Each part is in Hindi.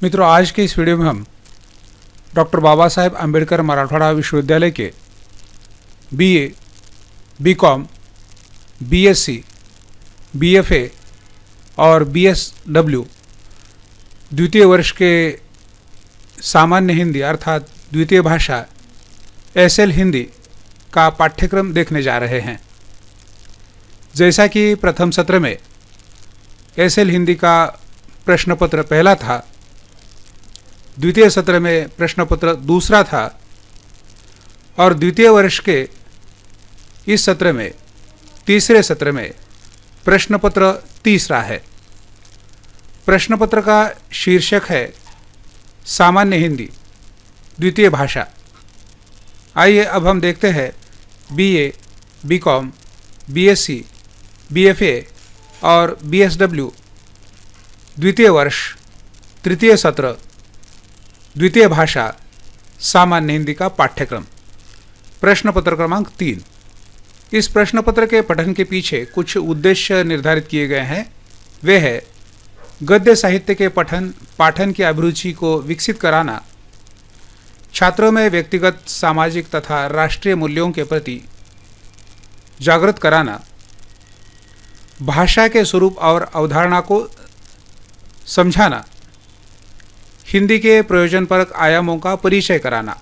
मित्रों, आज के इस वीडियो में हम डॉक्टर बाबा साहेब आम्बेडकर मराठवाड़ा विश्वविद्यालय के बीए, बीकॉम, बीएससी, बीएफए और बीएसडब्ल्यू द्वितीय वर्ष के सामान्य हिंदी अर्थात द्वितीय भाषा एसएल हिंदी का पाठ्यक्रम देखने जा रहे हैं। जैसा कि प्रथम सत्र में एसएल हिंदी का प्रश्न पत्र पहला था, द्वितीय सत्र में प्रश्न पत्र दूसरा था और द्वितीय वर्ष के इस सत्र में तीसरे सत्र में प्रश्न पत्र तीसरा है। प्रश्न पत्र का शीर्षक है सामान्य हिंदी द्वितीय भाषा। आइए अब हम देखते हैं बीए, बीकॉम, बीएससी, बीएफए और बीएसडब्ल्यू द्वितीय वर्ष तृतीय सत्र द्वितीय भाषा सामान्य हिंदी का पाठ्यक्रम प्रश्न पत्र क्रमांक 3। इस प्रश्न पत्र के पठन के पीछे कुछ उद्देश्य निर्धारित किए गए हैं। वे है गद्य साहित्य के पाठन की अभिरुचि को विकसित कराना, छात्रों में व्यक्तिगत, सामाजिक तथा राष्ट्रीय मूल्यों के प्रति जागृत कराना, भाषा के स्वरूप और अवधारणा को समझाना, हिंदी के प्रयोजनपरक आयामों का परिचय कराना,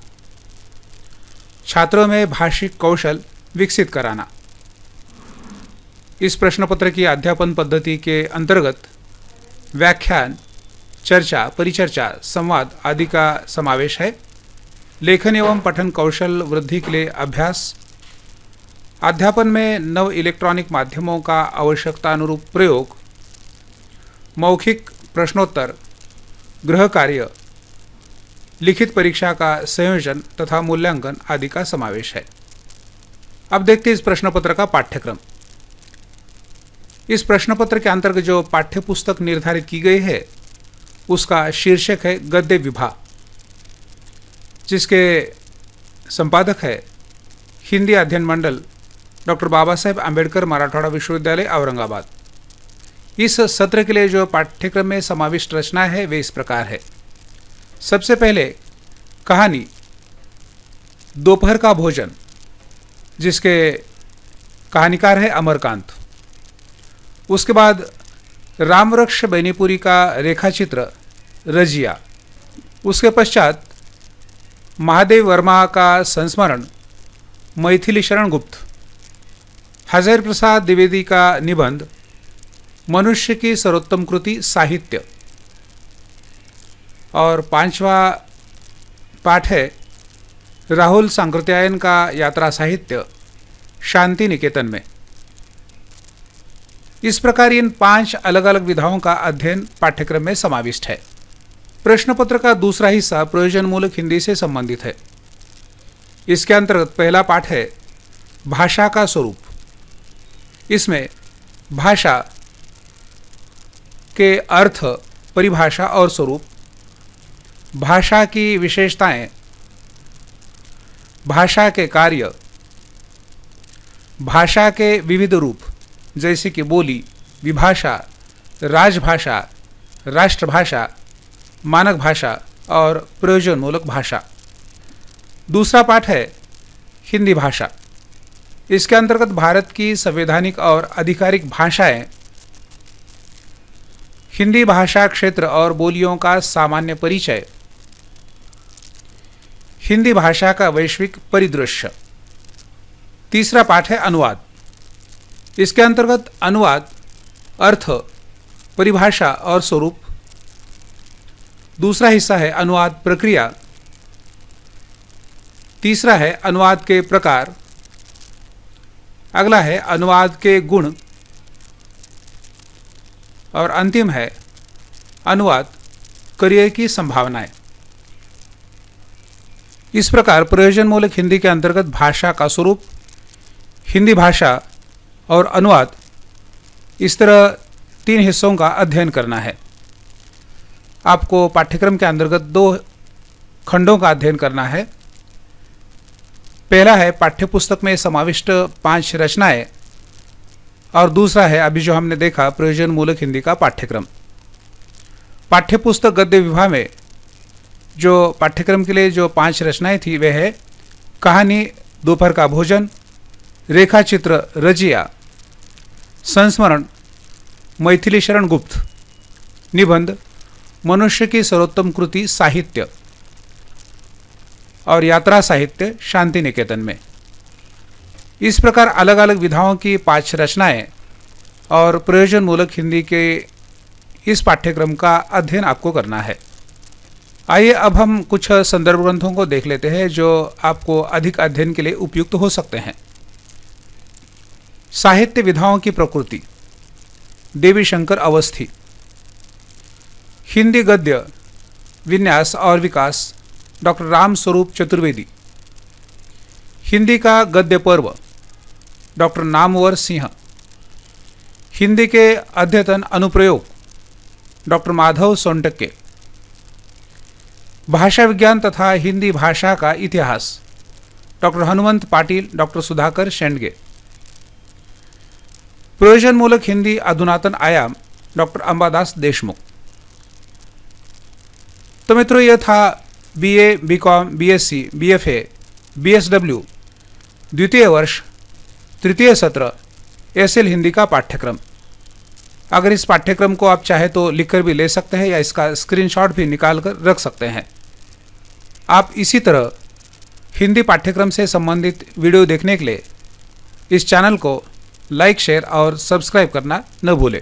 छात्रों में भाषिक कौशल विकसित कराना। इस प्रश्न पत्र की अध्यापन पद्धति के अंतर्गत व्याख्यान, चर्चा, परिचर्चा, संवाद आदि का समावेश है। लेखन एवं पठन कौशल वृद्धि के लिए अभ्यास, अध्यापन में नव इलेक्ट्रॉनिक माध्यमों का आवश्यकता अनुरूप प्रयोग, मौखिक प्रश्नोत्तर, गृह कार्य, लिखित परीक्षा का संयोजन तथा मूल्यांकन आदि का समावेश है। अब देखते हैं इस प्रश्न पत्र का पाठ्यक्रम। इस प्रश्न पत्र के अंतर्गत जो पाठ्य पुस्तक निर्धारित की गई है उसका शीर्षक है गद्य विभा, जिसके संपादक है हिंदी अध्ययन मंडल डॉक्टर बाबा साहेब आम्बेडकर मराठवाड़ा विश्वविद्यालय औरंगाबाद। इस सत्र के लिए जो पाठ्यक्रम में समाविष्ट रचनाएं है वे इस प्रकार है। सबसे पहले कहानी दोपहर का भोजन, जिसके कहानीकार है अमरकांत। उसके बाद रामवृक्ष बेनीपुरी का रेखाचित्र रजिया। उसके पश्चात महादेव वर्मा का संस्मरण मैथिली शरण गुप्त। हज़ार प्रसाद द्विवेदी का निबंध मनुष्य की सर्वोत्तम कृति साहित्य। और पांचवा पाठ है राहुल सांकृत्यायन का यात्रा साहित्य शांति निकेतन में। इस प्रकार इन 5 अलग अलग विधाओं का अध्ययन पाठ्यक्रम में समाविष्ट है। प्रश्न पत्र का दूसरा हिस्सा प्रयोजनमूलक हिंदी से संबंधित है। इसके अंतर्गत पहला पाठ है भाषा का स्वरूप। इसमें भाषा के अर्थ, परिभाषा और स्वरूप, भाषा की विशेषताएं, भाषा के कार्य, भाषा के विविध रूप जैसे कि बोली, विभाषा, राजभाषा, राष्ट्रभाषा, मानक भाषा और प्रयोजनमूलक भाषा। दूसरा पाठ है हिंदी भाषा। इसके अंतर्गत भारत की संवैधानिक और आधिकारिक भाषाएं, हिंदी भाषा क्षेत्र और बोलियों का सामान्य परिचय, हिंदी भाषा का वैश्विक परिदृश्य। तीसरा पाठ है अनुवाद। इसके अंतर्गत अनुवाद, अर्थ, परिभाषा और स्वरूप। दूसरा हिस्सा है अनुवाद प्रक्रिया। तीसरा है अनुवाद के प्रकार। अगला है अनुवाद के गुण और अंतिम है अनुवाद करियर की संभावनाएं। इस प्रकार प्रयोजनमूलक हिंदी के अंतर्गत भाषा का स्वरूप, हिंदी भाषा और अनुवाद, इस तरह 3 हिस्सों का अध्ययन करना है। आपको पाठ्यक्रम के अंतर्गत 2 खंडों का अध्ययन करना है। पहला है पाठ्यपुस्तक में समाविष्ट 5 रचनाएं और दूसरा है अभी जो हमने देखा प्रयोजनमूलक हिंदी का पाठ्यक्रम। पाठ्यपुस्तक गद्य विभाग में जो पाठ्यक्रम के लिए जो 5 रचनाएं थी वे है कहानी दोपहर का भोजन, रेखा चित्र रजिया, संस्मरण मैथिली शरण गुप्त, निबंध मनुष्य की सर्वोत्तम कृति साहित्य और यात्रा साहित्य शांति निकेतन में। इस प्रकार अलग अलग विधाओं की 5 रचनाएं और प्रयोजन मूलक हिंदी के इस पाठ्यक्रम का अध्ययन आपको करना है। आइए अब हम कुछ संदर्भ ग्रंथों को देख लेते हैं जो आपको अधिक अध्ययन के लिए उपयुक्त हो सकते हैं। साहित्य विधाओं की प्रकृति, देवी शंकर अवस्थी। हिंदी गद्य विन्यास और विकास, डॉक्टर राम स्वरूप चतुर्वेदी। हिंदी का गद्य पर्व, डॉक्टर नामवर सिंह। हिंदी के अद्यतन अनुप्रयोग, डॉक्टर माधव सोनटक्के। भाषा विज्ञान तथा हिंदी भाषा का इतिहास, डॉक्टर हनुमंत पाटिल, डॉक्टर सुधाकर शेंडगे। प्रयोजन मूलक हिंदी अधुनातन आयाम, डॉक्टर अंबादास देशमुख। तो मित्रों, यह था BA, BCom, BSc, BFA, BSW द्वितीय वर्ष तृतीय सत्र एसएल हिंदी का पाठ्यक्रम। अगर इस पाठ्यक्रम को आप चाहे तो लिखकर भी ले सकते हैं या इसका स्क्रीनशॉट भी निकाल कर रख सकते हैं। आप इसी तरह हिंदी पाठ्यक्रम से संबंधित वीडियो देखने के लिए इस चैनल को लाइक, शेयर और सब्सक्राइब करना न भूलें।